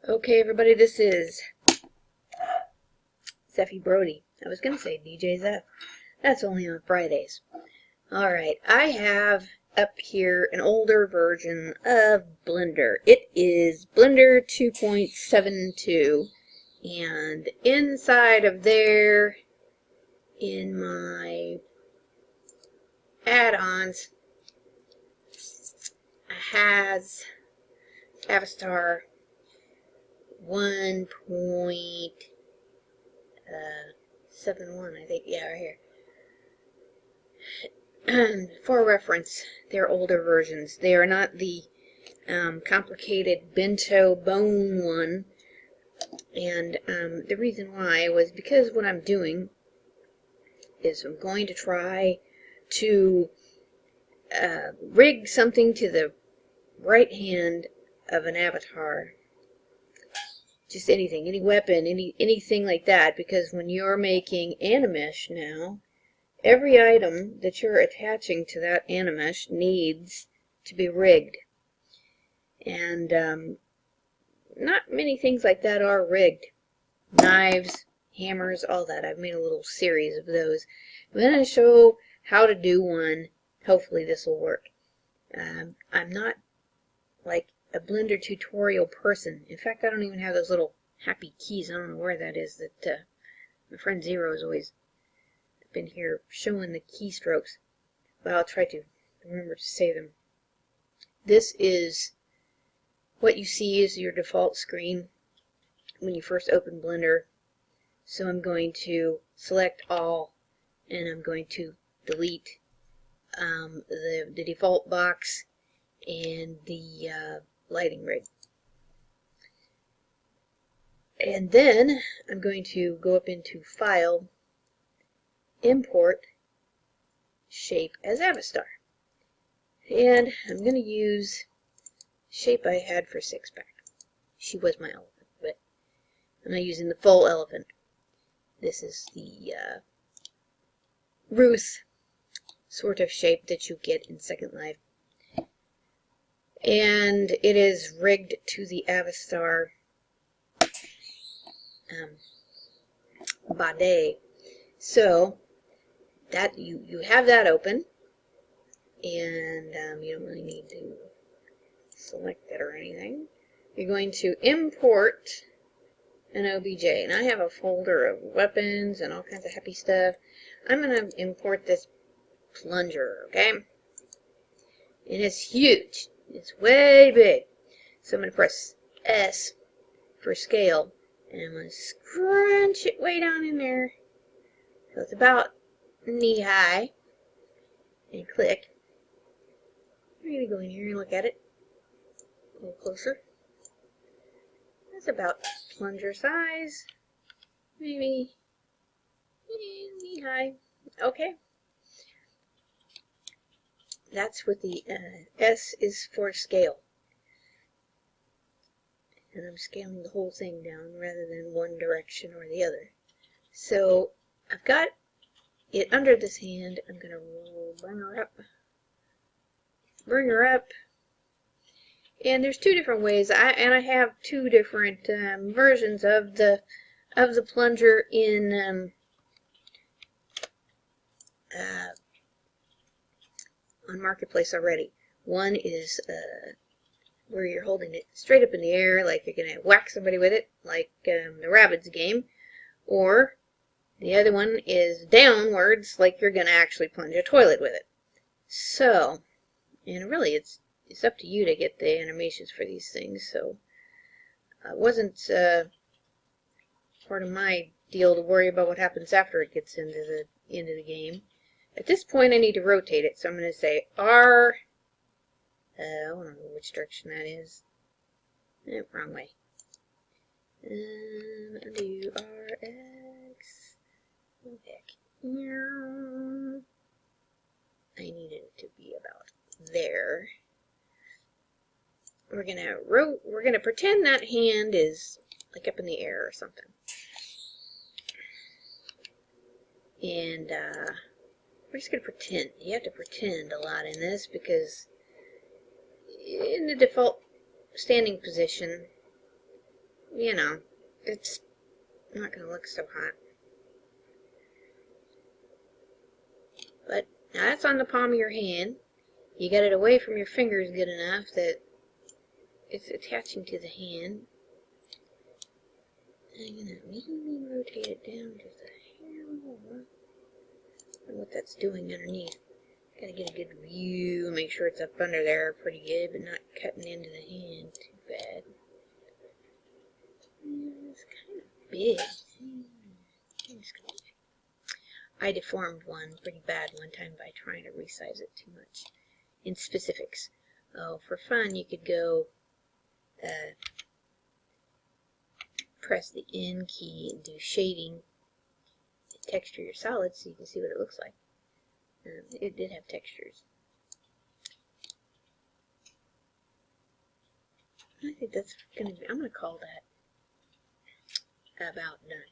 Okay, everybody, this is Zeffy Brody. I was going to say DJ Zeff. That's only on Fridays. Alright, I have up here an older version of Blender. It is Blender 2.72, and inside of there, in my add-ons, has Avastar 1.71, I think. Yeah, right here. For reference, they're older versions. They are not the complicated bento bone one. And the reason why was because what I'm doing is I'm going to try to rig something to the right hand of an avatar. Just anything, any weapon, anything like that, because when you're making Animesh now, every item that you're attaching to that Animesh needs to be rigged. And not many things like that are rigged. Knives, hammers, all that. I've made a little series of those. I'm going to show how to do one. Hopefully this will work. I'm not like a Blender tutorial person. In fact, I don't even have those little happy keys. I don't know where that is that my friend Zero has always been here showing the keystrokes. But I'll try to remember to say them. This is what you see is your default screen when you first open Blender. So I'm going to select all, and I'm going to delete the default box and the lighting rig. And then I'm going to go up into File, Import, Shape as Avastar. And I'm going to use shape I had for Six-Pack. She was my elephant, but I'm not using the full elephant. This is the Ruth sort of shape that you get in Second Life. And it is rigged to the Avastar body. So that you have that open, and you don't really need to select it or anything. You're going to import an OBJ, and I have a folder of weapons and all kinds of happy stuff. I'm going to import this plunger, okay? And it's huge. It's way big. So I'm going to press S for scale, and I'm going to scrunch it way down in there. So it's about knee high. And click. I'm going to go in here and look at it a little closer. That's about plunger size. Maybe knee high. Okay. That's what the S is for scale. And I'm scaling the whole thing down rather than one direction or the other. So I've got it under this hand. I'm going to bring her up. Bring her up. And there's two different ways. I have two different versions of the plunger in on Marketplace already. One is where you're holding it straight up in the air, like you're gonna whack somebody with it, like the Rabbids game, or the other one is downwards, like you're gonna actually plunge a toilet with it. So, and really, it's up to you to get the animations for these things. So, it wasn't part of my deal to worry about what happens after it gets into the game. At this point, I need to rotate it, so I'm going to say R. I don't know which direction that is. Wrong way. Undo RX. Heck. I needed it to be about there. We're gonna pretend that hand is like up in the air or something. And we're just going to pretend. You have to pretend a lot in this because in the default standing position, you know, it's not going to look so hot. But now that's on the palm of your hand. You got it away from your fingers good enough that it's attaching to the hand. I'm going to maybe rotate it down just a hair more. And what that's doing underneath. Gotta get a good view, make sure it's up under there pretty good, but not cutting into the hand too bad. It's kind of big. I deformed one pretty bad one time by trying to resize it too much in specifics. Oh, for fun, you could go press the N key and do shading, texture your solids so you can see what it looks like. It did have textures. I think that's gonna be, I'm gonna call that about done.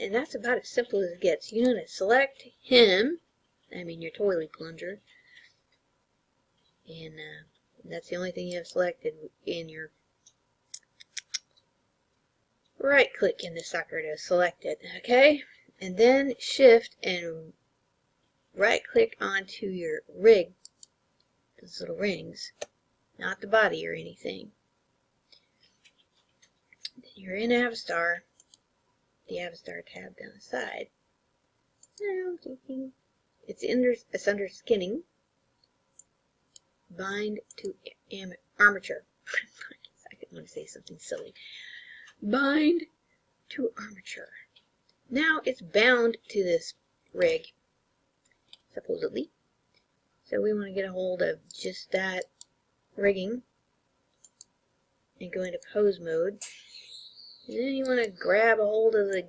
And that's about as simple as it gets. You know to select him, I mean your toilet plunger, and that's the only thing you have selected in your right click in the sucker to select it, okay? And then shift and right click onto your rig, those little rings, not the body or anything. Then you're in Avastar, the Avastar tab down the side. It's under skinning. Bind to armature. I didn't want to say something silly. Bind to armature. Now it's bound to this rig, supposedly. So we want to get a hold of just that rigging and go into pose mode. And then you want to grab a hold of the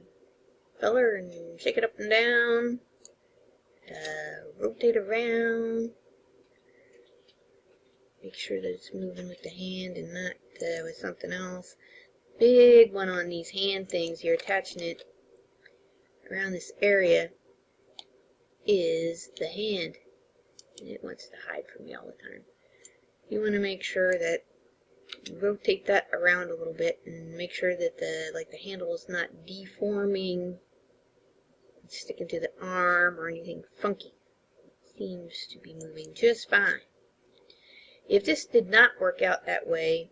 feller and shake it up and down, rotate around, make sure that it's moving with the hand and not with something else. Big one on these hand things, you're attaching it around this area is the hand, and it wants to hide from me all the time. You want to make sure that you rotate that around a little bit and make sure that the handle is not deforming, sticking to the arm or anything funky. It seems to be moving just fine. If this did not work out that way,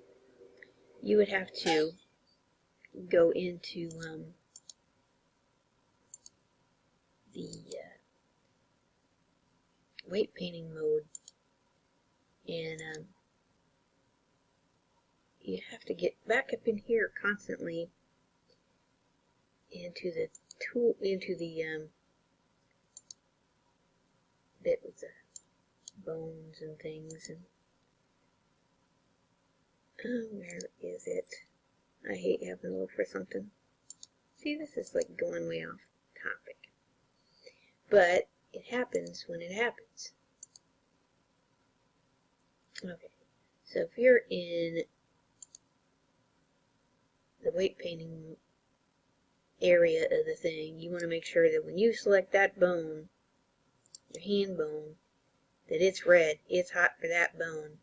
you would have to go into the weight painting mode, and you have to get back up in here constantly into the tool, into the bit with the bones and things, and where is it? I hate having to look for something. See, this is like going way off topic. But it happens when it happens. Okay, so if you're in the weight painting area of the thing, you want to make sure that when you select that bone, your hand bone, that it's red, it's hot for that bone.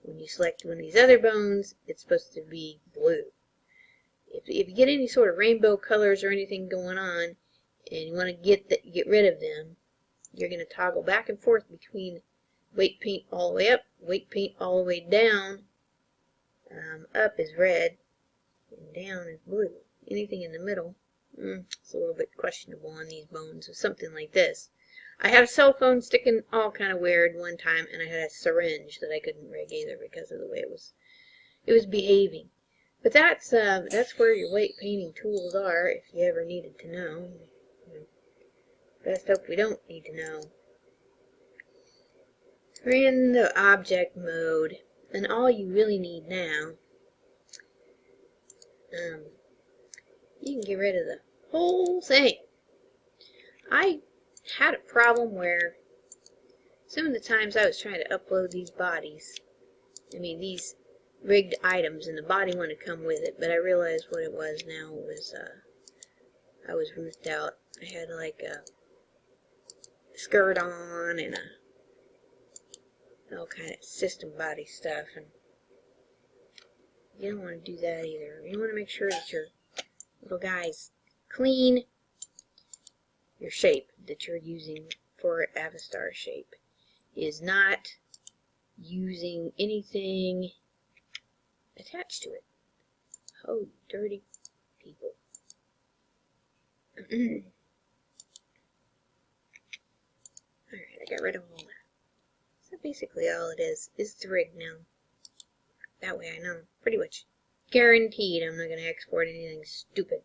When you select one of these other bones, it's supposed to be blue. If you get any sort of rainbow colors or anything going on, and you want to get rid of them, you're going to toggle back and forth between weight paint all the way up, weight paint all the way down. Up is red, and down is blue. Anything in the middle, it's a little bit questionable on these bones, or something like this. I had a cell phone sticking all kind of weird one time, and I had a syringe that I couldn't rig either because of the way it was behaving. But that's where your weight painting tools are, if you ever needed to know. Best hope we don't need to know. We're in the object mode, and all you really need now, you can get rid of the whole thing. I had a problem where some of the times I was trying to upload these bodies, these rigged items, and the body wanted to come with it, but I realized what it was now was I was roofed out. I had like a skirt on and all kind of system body stuff, and You don't want to do that either. You want to make sure that your little guy's clean. Your shape that you're using for Avastar shape is not using anything attached to it. Oh, dirty people. Alright, I got rid of all that. So basically all it is the rig now. That way I know. Pretty much guaranteed I'm not going to export anything stupid.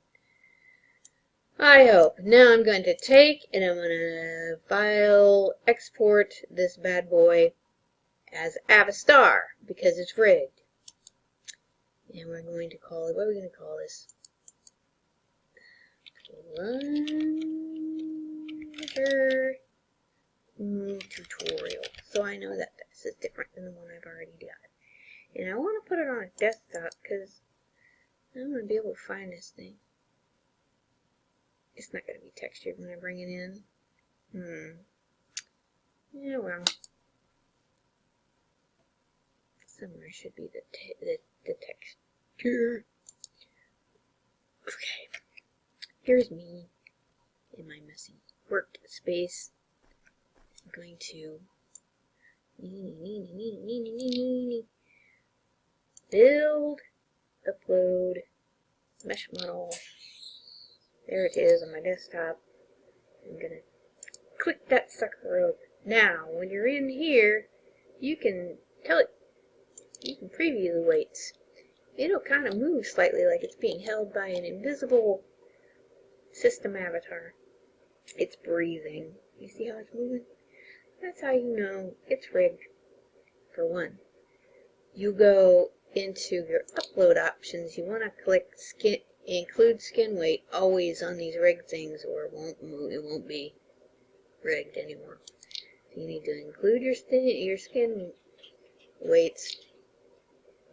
I hope. Now I'm going to take and I'm going to file export this bad boy as Avastar because it's rigged. And we're going to call it, what are we going to call this? Plunger tutorial. So I know that this is different than the one I've already got. And I want to put it on a desktop because I'm going to be able to find this thing. It's not going to be textured when I bring it in. Yeah, well. Somewhere should be the texture. Okay. Here's me in my messy workspace. I'm going to build, upload, mesh model. There it is on my desktop. I'm going to click that sucker up. Now, when you're in here, you can tell it, you can preview the weights. It'll kind of move slightly like it's being held by an invisible system avatar. It's breathing. You see how it's moving? That's how you know it's rigged. For one, you go into your upload options. You want to click include skin weight always on these rigged things, or it won't move. It won't be rigged anymore. So you need to include your skin weights,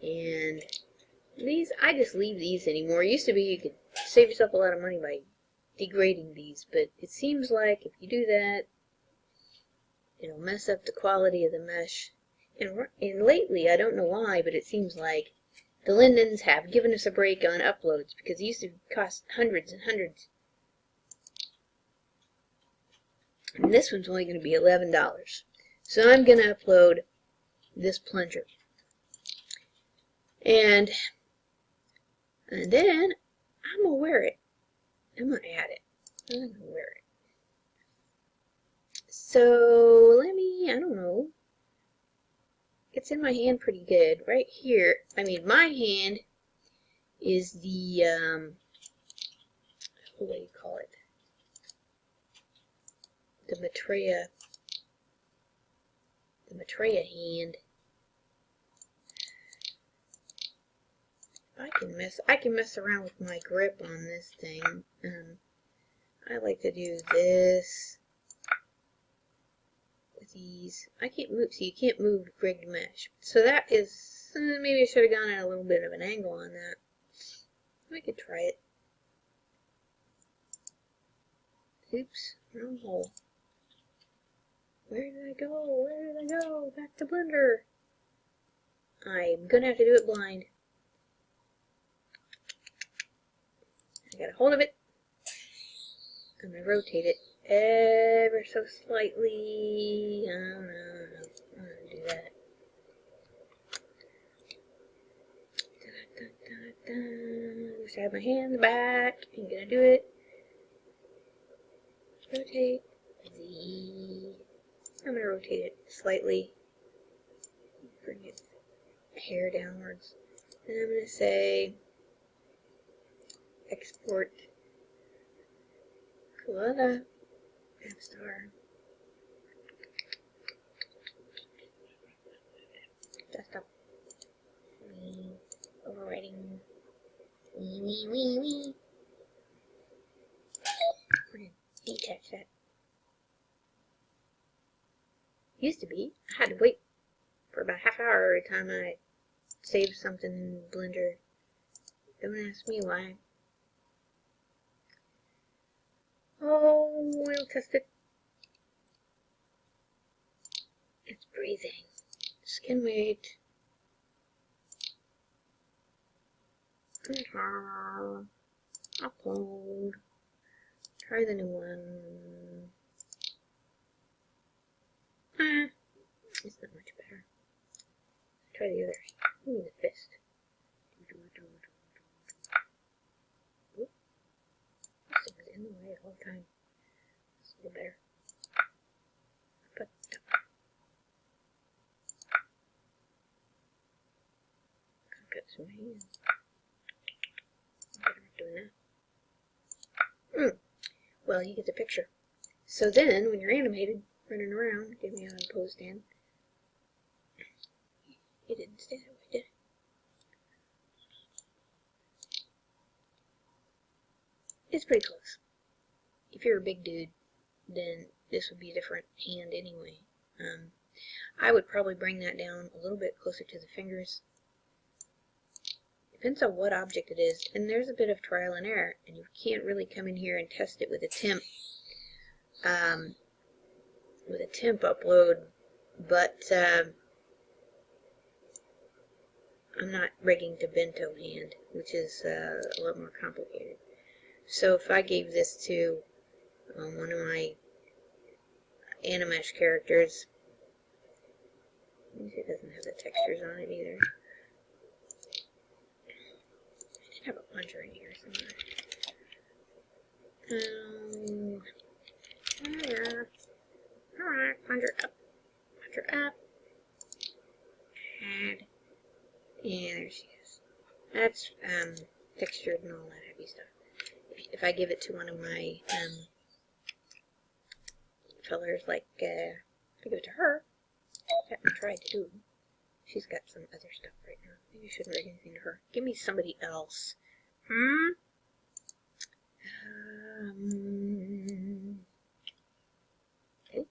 and these I just leave these anymore. It used to be you could save yourself a lot of money by degrading these, but it seems like if you do that, it'll mess up the quality of the mesh. And lately, I don't know why, but it seems like the Lindens have given us a break on uploads because it used to cost hundreds and hundreds. And this one's only going to be $11. So I'm going to upload this plunger. And then I'm going to wear it. I'm going to add it. I'm going to wear it. So let me, I don't know. It's in my hand pretty good. Right here, I mean, my hand is the, what do you call it? The Maitreya hand. I can mess around with my grip on this thing. I like to do this with these. I can't move, so you can't move rigged mesh. So that is, maybe I should have gone at a little bit of an angle on that. I could try it. Oops, wrong hole. Where did I go? Where did I go? Back to Blender. I'm gonna have to do it blind. I got a hold of it. I'm gonna rotate it ever so slightly. I don't know. I'm gonna do that. Wish I had my hands back. I'm gonna do it. Rotate. Z. I'm gonna rotate it slightly. Bring it hair downwards. And I'm gonna say export Avastar. Desktop. Overwriting. Wee. We're gonna detach that. Used to be, I had to wait for about a half hour every time I saved something in Blender. Don't ask me why. Oh, we'll test it. It's breathing. Skin weight. Upload. Try the new one. It's not much better. Try the other. Ooh, the fist. Oop. This thing is in the way all the time. It's a little better. But got some hands. Better not doing that. Well, you get the picture. So then, when you're animated, running around, give me a pose stand. It didn't stay that way, did it? It's pretty close. If you're a big dude, then this would be a different hand anyway. I would probably bring that down a little bit closer to the fingers. Depends on what object it is, and there's a bit of trial and error, and you can't really come in here and test it with a temp upload, but I'm not rigging to bento hand, which is a lot more complicated. So if I gave this to one of my Animesh characters, it doesn't have the textures on it either. I did have a plunger in here somewhere. There. Alright, plunger up. Plunger up. Add. Yeah, there she is. That's textured and all that heavy stuff. If I give it to one of my fellers, like if I give it to her, I haven't tried to do. She's got some other stuff right now. Maybe you shouldn't rig anything to her. Give me somebody else. Okay.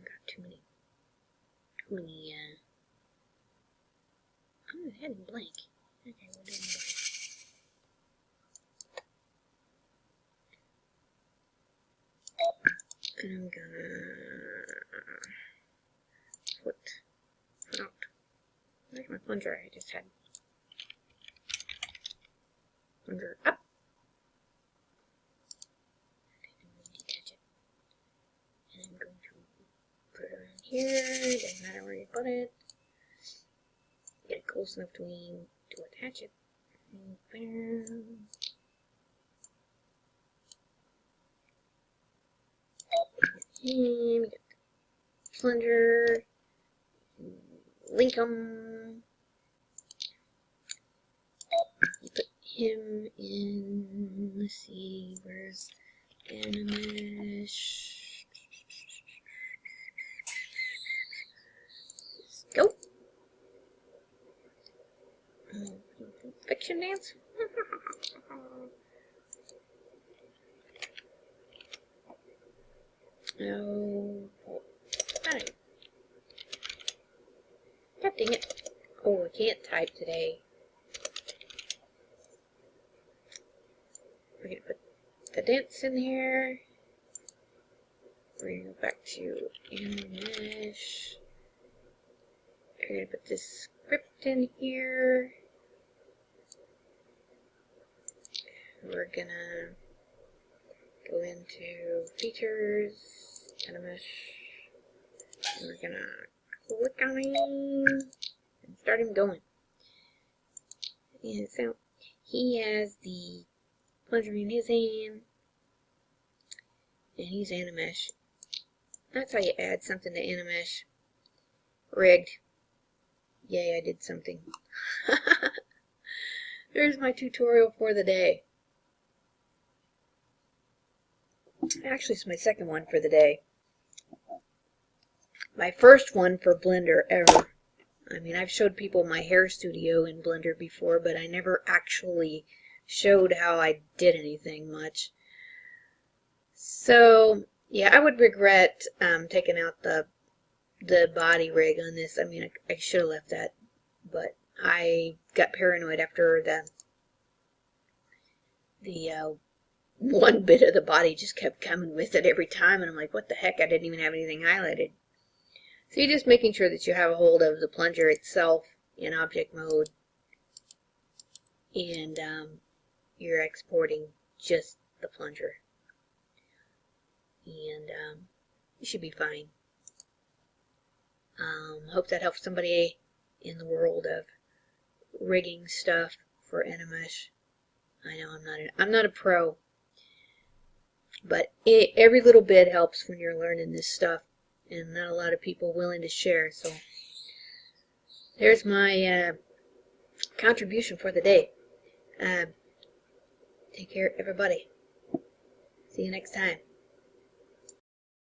Got too many. I'm going to head and blank. Okay, we'll do it. And I'm gonna foot out. Where's my plunger I just had? Plunger up. Detach it. And I'm going to put it around here. Doesn't matter where you put it. Get it close enough to attach it. And we got the plunger, link them, you put him in, let's see, where's Animesh, let's go, fiction dance. No. God dang it. Oh, I can't type today. We're going to put the dance in here. We're going to go back to Animesh. We're going to put this script in here. We're going to go into features, Animesh, and we're gonna click on him and start him going. And so he has the plunger in his hand, and he's Animesh. That's how you add something to Animesh. Rigged. Yay, I did something. There's my tutorial for the day. Actually, it's my second one for the day. My first one for Blender ever. I mean, I've showed people my hair studio in Blender before, but I never actually showed how I did anything much. So, yeah, I would regret taking out the body rig on this. I mean, I should have left that, but I got paranoid after the one bit of the body just kept coming with it every time, and I'm like, what the heck, I didn't even have anything highlighted. So you're just making sure that you have a hold of the plunger itself in object mode, and you're exporting just the plunger, and you should be fine. Hope that helps somebody in the world of rigging stuff for Animesh. I know I'm not a pro, but every little bit helps when you're learning this stuff, and not a lot of people willing to share. So there's my contribution for the day. Take care, everybody. See you next time.